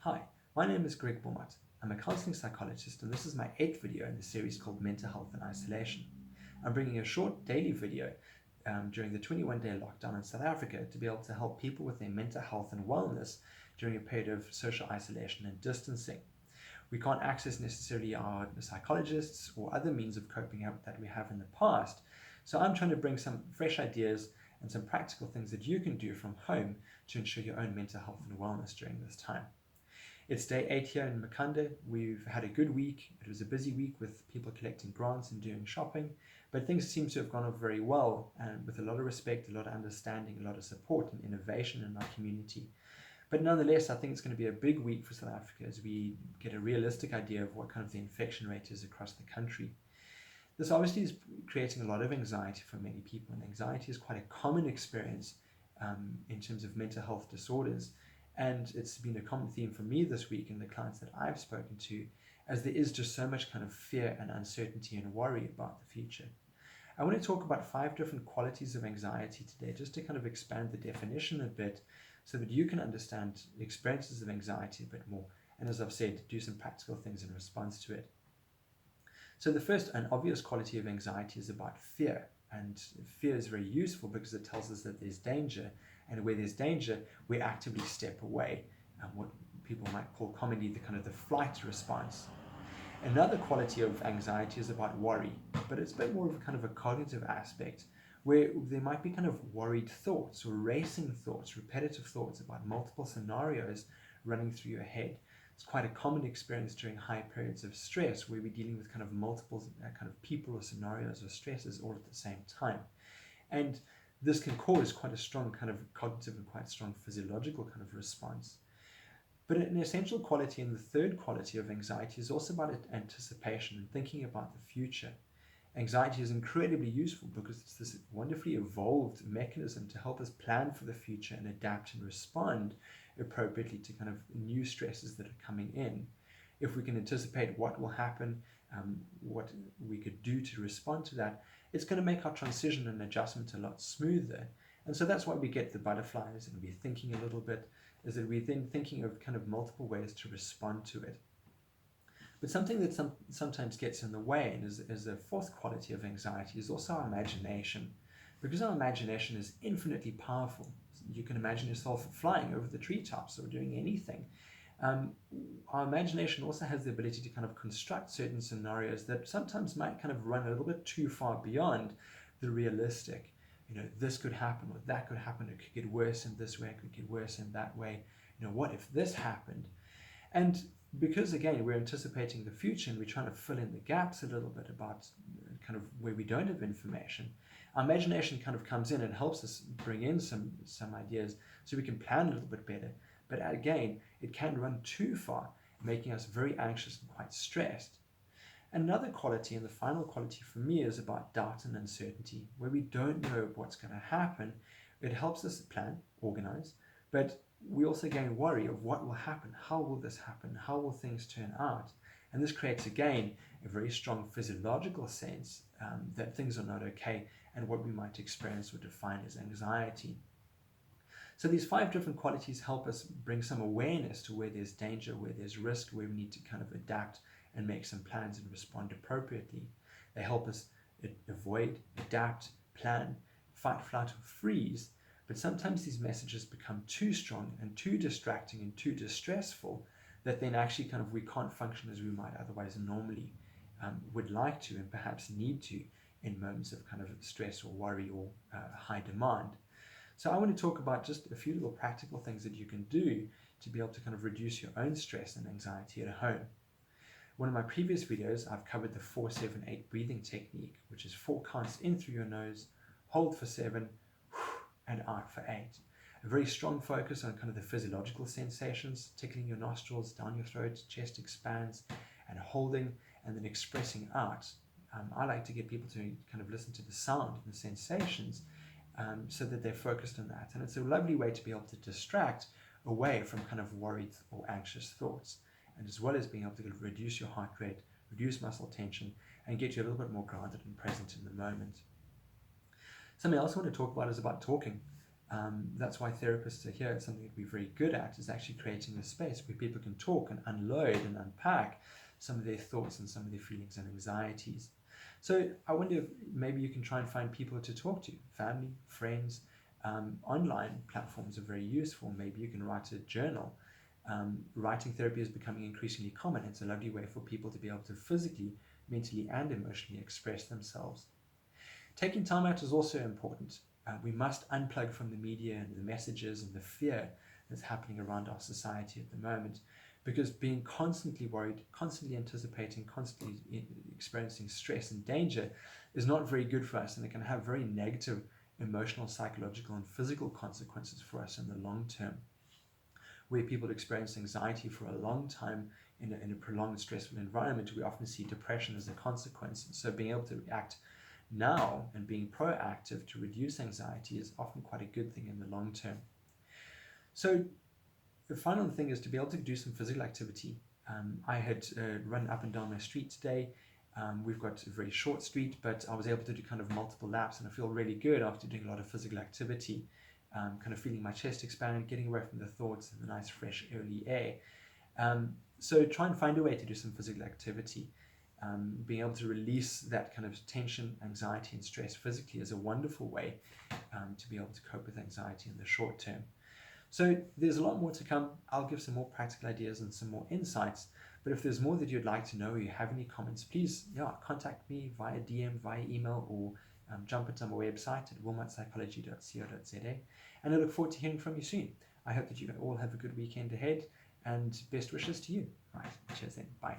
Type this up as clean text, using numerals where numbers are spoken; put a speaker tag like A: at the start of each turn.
A: Hi, my name is Greg Wilmot. I'm a counseling psychologist, and this is my 8th video in the series called Mental Health and Isolation. I'm bringing a short daily video during the 21-day lockdown in South Africa to be able to help people with their mental health and wellness during a period of social isolation and distancing. We can't access necessarily our psychologists or other means of coping up that we have in the past, so I'm trying to bring some fresh ideas and some practical things that you can do from home to ensure your own mental health and wellness during this time. It's day 8 here in Makhanda. We've had a good week. It was a busy week with people collecting grants and doing shopping, but things seem to have gone off very well, and with a lot of respect, a lot of understanding, a lot of support and innovation in our community. But nonetheless, I think it's going to be a big week for South Africa as we get a realistic idea of what kind of the infection rate is across the country. This obviously is creating a lot of anxiety for many people, and anxiety is quite a common experience in terms of mental health disorders. And it's been a common theme for me this week and the clients that I've spoken to, as there is just so much kind of fear and uncertainty and worry about the future. I want to talk about 5 different qualities of anxiety today, just to kind of expand the definition a bit so that you can understand the experiences of anxiety a bit more. And as I've said, do some practical things in response to it. So the first and obvious quality of anxiety is about fear. And fear is very useful because it tells us that there's danger. And where there's danger, we actively step away. What people might call commonly the flight response. Another quality of anxiety is about worry, but it's a bit more of a kind of a cognitive aspect, where there might be kind of worried thoughts or racing thoughts, repetitive thoughts about multiple scenarios running through your head. It's quite a common experience during high periods of stress, where we're dealing with kind of multiple kind of people or scenarios or stresses all at the same time. And this can cause quite a strong kind of cognitive and quite strong physiological kind of response. But an essential quality and the third quality of anxiety is also about anticipation and thinking about the future. Anxiety is incredibly useful because it's this wonderfully evolved mechanism to help us plan for the future and adapt and respond appropriately to kind of new stresses that are coming in. If we can anticipate what will happen, what we could do to respond to that, it's going to make our transition and adjustment a lot smoother. And so that's why we get the butterflies and we're thinking a little bit, is that we're then thinking of kind of multiple ways to respond to it. But something that sometimes gets in the way, and is a fourth quality of anxiety, is also our imagination. Because our imagination is infinitely powerful. You can imagine yourself flying over the treetops or doing anything. Our imagination also has the ability to kind of construct certain scenarios that sometimes might kind of run a little bit too far beyond the realistic. This could happen or that could happen. It could get worse in this way, it could get worse in that way. What if this happened? And because, again, we're anticipating the future and we're trying to fill in the gaps a little bit about kind of where we don't have information, our imagination kind of comes in and helps us bring in some ideas so we can plan a little bit better. But again, it can run too far, making us very anxious and quite stressed. Another quality, and the final quality for me, is about doubt and uncertainty, where we don't know what's going to happen. It helps us plan, organize, but we also again worry of what will happen, how will this happen, how will things turn out? And this creates again a very strong physiological sense that things are not okay and what we might experience or define as anxiety. So these 5 different qualities help us bring some awareness to where there's danger, where there's risk, where we need to kind of adapt and make some plans and respond appropriately. They help us avoid, adapt, plan, fight, flight, or freeze. But sometimes these messages become too strong and too distracting and too distressful that then actually kind of we can't function as we might otherwise normally would like to and perhaps need to in moments of kind of stress or worry or high demand. So I want to talk about just a few little practical things that you can do to be able to kind of reduce your own stress and anxiety at home. One of my previous videos, I've covered the 4-7-8 breathing technique, which is 4 counts in through your nose, hold for 7, and out for 8. A very strong focus on kind of the physiological sensations, tickling your nostrils, down your throat, chest expands, and holding, and then expressing out. I like to get people to kind of listen to the sound and the sensations so that they're focused on that. And it's a lovely way to be able to distract away from kind of worried or anxious thoughts, and as well as being able to reduce your heart rate, reduce muscle tension, and get you a little bit more grounded and present in the moment. Something else I want to talk about is about talking. That's why therapists are here. It's something that we're very good at, is actually creating a space where people can talk and unload and unpack some of their thoughts and some of their feelings and anxieties. So I wonder if maybe you can try and find people to talk to, family, friends. Online platforms are very useful. Maybe you can write a journal. Writing therapy is becoming increasingly common. It's a lovely way for people to be able to physically, mentally, and emotionally express themselves. Taking time out is also important. We must unplug from the media and the messages and the fear that's happening around our society at the moment, because being constantly worried, constantly anticipating, constantly experiencing stress and danger is not very good for us, and it can have very negative emotional, psychological, and physical consequences for us in the long term. Where people experience anxiety for a long time in a prolonged stressful environment, we often see depression as a consequence. So being able to react now and being proactive to reduce anxiety is often quite a good thing in the long term. So the final thing is to be able to do some physical activity. I had run up and down my street today. We've got a very short street, but I was able to do kind of multiple laps, and I feel really good after doing a lot of physical activity. Kind of feeling my chest expand, getting away from the thoughts and the nice fresh early air. So try and find a way to do some physical activity. Being able to release that kind of tension, anxiety, and stress physically is a wonderful way to be able to cope with anxiety in the short term. So there's a lot more to come. I'll give some more practical ideas and some more insights. But if there's more that you'd like to know or you have any comments, please contact me via DM, via email, or jump into my website at wilmotpsychology.co.za. And I look forward to hearing from you soon. I hope that you all have a good weekend ahead, and best wishes to you. All right, cheers then. Bye.